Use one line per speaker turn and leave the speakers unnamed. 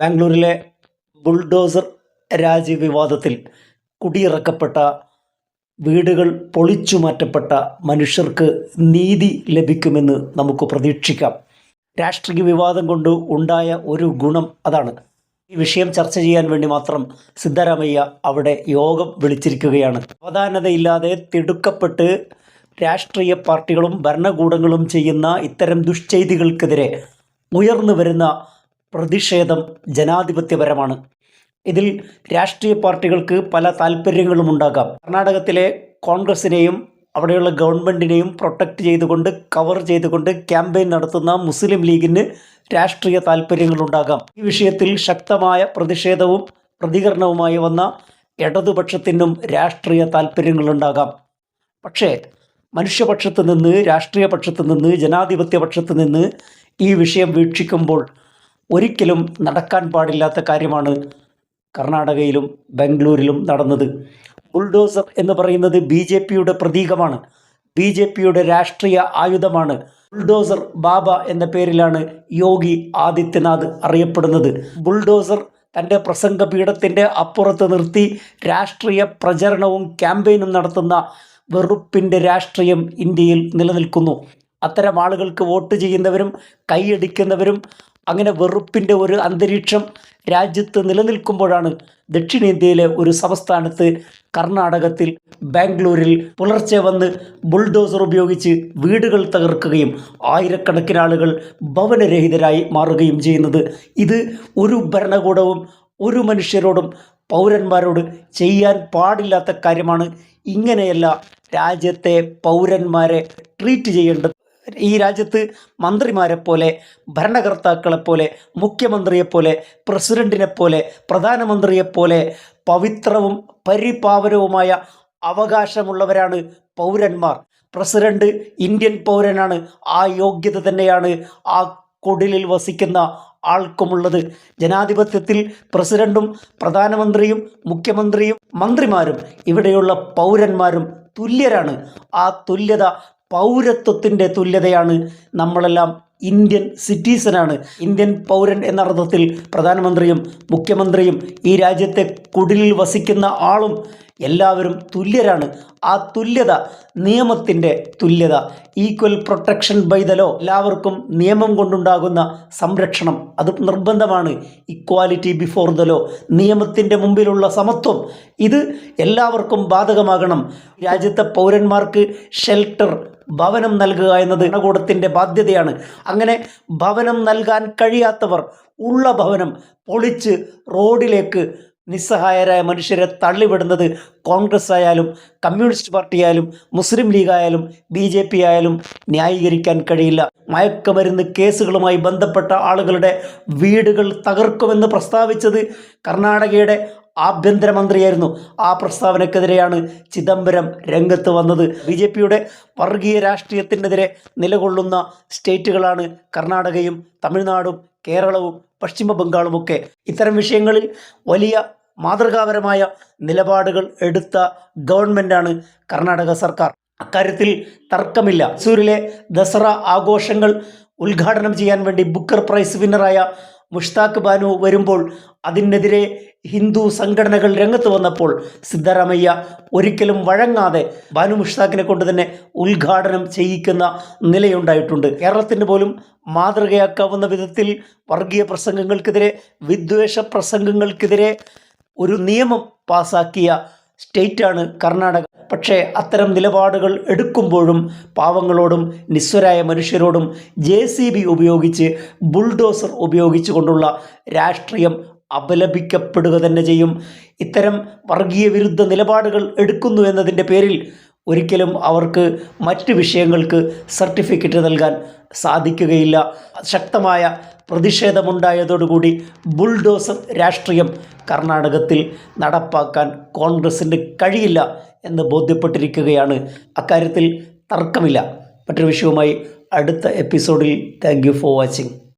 ബാംഗ്ലൂരിലെ ബുൾഡോസർ രാജ് വിവാദത്തിൽ കുടിയിറക്കപ്പെട്ട, വീടുകൾ പൊളിച്ചു മാറ്റപ്പെട്ട മനുഷ്യർക്ക് നീതി ലഭിക്കുമെന്ന് നമുക്ക് പ്രതീക്ഷിക്കാം. രാഷ്ട്രീയ വിവാദം കൊണ്ട് ഉണ്ടായ ഒരു ഗുണം അതാണ്. ഈ വിഷയം ചർച്ച ചെയ്യാൻ വേണ്ടി മാത്രം സിദ്ധരാമയ്യ അവിടെ യോഗം വിളിച്ചിരിക്കുകയാണ്. അവധാനതയില്ലാതെ തിടുക്കപ്പെട്ട് രാഷ്ട്രീയ പാർട്ടികളും ഭരണകൂടങ്ങളും ചെയ്യുന്ന ഇത്തരം ദുഷ്ചെയ്തികൾക്കെതിരെ ഉയർന്നു വരുന്ന പ്രതിഷേധം ജനാധിപത്യപരമാണ്. ഇതിൽ രാഷ്ട്രീയ പാർട്ടികൾക്ക് പല താല്പര്യങ്ങളും ഉണ്ടാകാം. കർണാടകത്തിലെ കോൺഗ്രസിനെയും അവിടെയുള്ള ഗവൺമെൻറ്റിനെയും പ്രൊട്ടക്റ്റ് ചെയ്തുകൊണ്ട്, കവർ ചെയ്തുകൊണ്ട് ക്യാമ്പയിൻ നടത്തുന്ന മുസ്ലിം ലീഗിന് രാഷ്ട്രീയ താല്പര്യങ്ങളുണ്ടാകാം. ഈ വിഷയത്തിൽ ശക്തമായ പ്രതിഷേധവും പ്രതികരണവുമായി വന്ന ഇടതുപക്ഷത്തിനും രാഷ്ട്രീയ താല്പര്യങ്ങളുണ്ടാകാം. പക്ഷേ മനുഷ്യപക്ഷത്ത് നിന്ന്, രാഷ്ട്രീയ പക്ഷത്ത് നിന്ന്, ജനാധിപത്യ പക്ഷത്ത് നിന്ന് ഈ വിഷയം വീക്ഷിക്കുമ്പോൾ ഒരിക്കലും നടക്കാൻ പാടില്ലാത്ത കാര്യമാണ് കർണാടകയിലും ബാംഗ്ലൂരിലും നടന്നത്. ബുൾഡോസർ എന്ന് പറയുന്നത് BJPയുടെ പ്രതീകമാണ്, BJPയുടെ രാഷ്ട്രീയ ആയുധമാണ്. ബുൾഡോസർ ബാബ എന്ന പേരിലാണ് യോഗി ആദിത്യനാഥ് അറിയപ്പെടുന്നത്. ബുൾഡോസർ തൻ്റെ പ്രസംഗപീഠത്തിൻ്റെ അപ്പുറത്ത് നിർത്തി രാഷ്ട്രീയ പ്രചരണവും ക്യാമ്പയിനും നടത്തുന്ന വെറുപ്പിൻ്റെ രാഷ്ട്രീയം ഇന്ത്യയിൽ നിലനിൽക്കുന്നു. അത്തരം ആളുകൾക്ക് വോട്ട് ചെയ്യുന്നവരും കൈയടിക്കുന്നവരും അങ്ങനെ വെറുപ്പിൻ്റെ ഒരു അന്തരീക്ഷം രാജ്യത്ത് നിലനിൽക്കുമ്പോഴാണ് ദക്ഷിണേന്ത്യയിലെ ഒരു സംസ്ഥാനത്ത്, കർണാടകത്തിൽ ബാംഗ്ലൂരിൽ പുലർച്ചെ വന്ന് ബുൾഡോസർ ഉപയോഗിച്ച് വീടുകൾ തകർക്കുകയും ആയിരക്കണക്കിന് ആളുകൾ ഭവനരഹിതരായി മാറുകയും ചെയ്യുന്നത്. ഇത് ഒരു ഭരണകൂടവും ഒരു മനുഷ്യരോടും പൗരന്മാരോട് ചെയ്യാൻ പാടില്ലാത്ത കാര്യമാണ്. ഇങ്ങനെയല്ല രാജ്യത്തെ പൗരന്മാരെ ട്രീറ്റ് ചെയ്യേണ്ടത്. ഈ രാജ്യത്ത് മന്ത്രിമാരെപ്പോലെ, ഭരണകർത്താക്കളെപ്പോലെ, മുഖ്യമന്ത്രിയെപ്പോലെ, പ്രസിഡന്റിനെപ്പോലെ, പ്രധാനമന്ത്രിയെപ്പോലെ പവിത്രവും പരിപാവനവുമായ അവകാശമുള്ളവരാണ് പൗരന്മാർ. പ്രസിഡന്റ് ഇന്ത്യൻ പൗരനാണ്. ആ യോഗ്യത തന്നെയാണ് ആ കുടിലിൽ വസിക്കുന്ന ആൾക്കുമുള്ളത്. ജനാധിപത്യത്തിൽ പ്രസിഡന്റും പ്രധാനമന്ത്രിയും മുഖ്യമന്ത്രിയും മന്ത്രിമാരും ഇവിടെയുള്ള പൗരന്മാരും തുല്യരാണ്. ആ തുല്യത, പൗരത്വത്തിൻ്റെ തുല്യതയാണ്. നമ്മളെല്ലാം ഇന്ത്യൻ സിറ്റിസനാണ്. ഇന്ത്യൻ പൗരൻ എന്ന അർത്ഥത്തിൽ പ്രധാനമന്ത്രിയും മുഖ്യമന്ത്രിയും ഈ രാജ്യത്തെ കുടിലിൽ വസിക്കുന്ന ആളും എല്ലാവരും തുല്യരാണ്. ആ തുല്യത, നിയമത്തിൻ്റെ തുല്യത, equal protection by the law, എല്ലാവർക്കും നിയമം കൊണ്ടുണ്ടാകുന്ന സംരക്ഷണം, അത് നിർബന്ധമാണ്. ഇക്വാലിറ്റി ബിഫോർ ദ ലോ, നിയമത്തിൻ്റെ മുമ്പിലുള്ള സമത്വം, ഇത് എല്ലാവർക്കും ബാധകമാകണം. രാജ്യത്തെ പൗരന്മാർക്ക് ഷെൽട്ടർ, ഭവനം നൽകുക എന്നത് ഭരണകൂടത്തിൻ്റെ ബാധ്യതയാണ്. അങ്ങനെ ഭവനം നൽകാൻ കഴിയാത്തവർ ഉള്ള ഭവനം പൊളിച്ച് റോഡിലേക്ക് നിസ്സഹായരായ മനുഷ്യരെ തള്ളിവിടുന്നത് കോൺഗ്രസ് ആയാലും കമ്മ്യൂണിസ്റ്റ് പാർട്ടി ആയാലും മുസ്ലിം ലീഗ് ആയാലും BJP ആയാലും ന്യായീകരിക്കാൻ കഴിയില്ല. മയക്കുമരുന്ന് കേസുകളുമായി ബന്ധപ്പെട്ട ആളുകളുടെ വീടുകൾ തകർക്കുമെന്ന് പ്രസ്താവിച്ചത് കർണാടകയുടെ ആഭ്യന്തരമന്ത്രിയായിരുന്നു. ആ പ്രസ്താവനക്കെതിരെയാണ് ചിദംബരം രംഗത്ത് വന്നത്. BJPയുടെ വർഗീയ രാഷ്ട്രീയത്തിനെതിരെ നിലകൊള്ളുന്ന സ്റ്റേറ്റുകളാണ് കർണാടകയും തമിഴ്നാടും കേരളവും പശ്ചിമ ബംഗാളുമൊക്കെ. ഇത്തരം വിഷയങ്ങളിൽ വലിയ മാതൃകാപരമായ നിലപാടുകൾ എടുത്ത ഗവൺമെൻറ്റാണ് കർണാടക സർക്കാർ. അക്കാര്യത്തിൽ തർക്കമില്ല. മൈസൂരിലെ ദസറ ആഘോഷങ്ങൾ ഉദ്ഘാടനം ചെയ്യാൻ വേണ്ടി ബുക്കർ പ്രൈസ് വിന്നറായ മുഷ്താഖ് ബാനു വരുമ്പോൾ അതിനെതിരെ ഹിന്ദു സംഘടനകൾ രംഗത്ത് വന്നപ്പോൾ സിദ്ധരാമയ്യ ഒരിക്കലും വഴങ്ങാതെ ബാനു മുഷ്താഖിനെ കൊണ്ട് തന്നെ ഉദ്ഘാടനം ചെയ്യിക്കുന്ന നിലയുണ്ടായിട്ടുണ്ട്. കേരളത്തിന് പോലും മാതൃകയാക്കാവുന്ന വിധത്തിൽ വർഗീയ പ്രസംഗങ്ങൾക്കെതിരെ, വിദ്വേഷ പ്രസംഗങ്ങൾക്കെതിരെ ഒരു നിയമം പാസാക്കിയ സ്റ്റേറ്റാണ് കർണാടക. പക്ഷേ അത്തരം നിലപാടുകൾ എടുക്കുമ്പോഴും പാവങ്ങളോടും നിസ്വരായ മനുഷ്യരോടും JCB ഉപയോഗിച്ച്, ബുൾഡോസർ ഉപയോഗിച്ചു കൊണ്ടുള്ള രാഷ്ട്രീയം അപലപിക്കപ്പെടുക തന്നെ ചെയ്യും. ഇത്തരം വർഗീയ വിരുദ്ധ നിലപാടുകൾ എടുക്കുന്നു എന്നതിൻ്റെ പേരിൽ ഒരിക്കലും അവർക്ക് മറ്റ് വിഷയങ്ങൾക്ക് സർട്ടിഫിക്കറ്റ് നൽകാൻ സാധിക്കുകയില്ല. ശക്തമായ പ്രതിഷേധമുണ്ടായതോടുകൂടി ബുൾഡോസർ രാഷ്ട്രീയം കർണാടകത്തിൽ നടപ്പാക്കാൻ കോൺഗ്രസിന് കഴിയില്ല എന്ന് ബോധ്യപ്പെട്ടിരിക്കുകയാണ്. അക്കാര്യത്തിൽ തർക്കമില്ല. മറ്റൊരു വിഷയവുമായി അടുത്ത എപ്പിസോഡിൽ. Thank you for watching.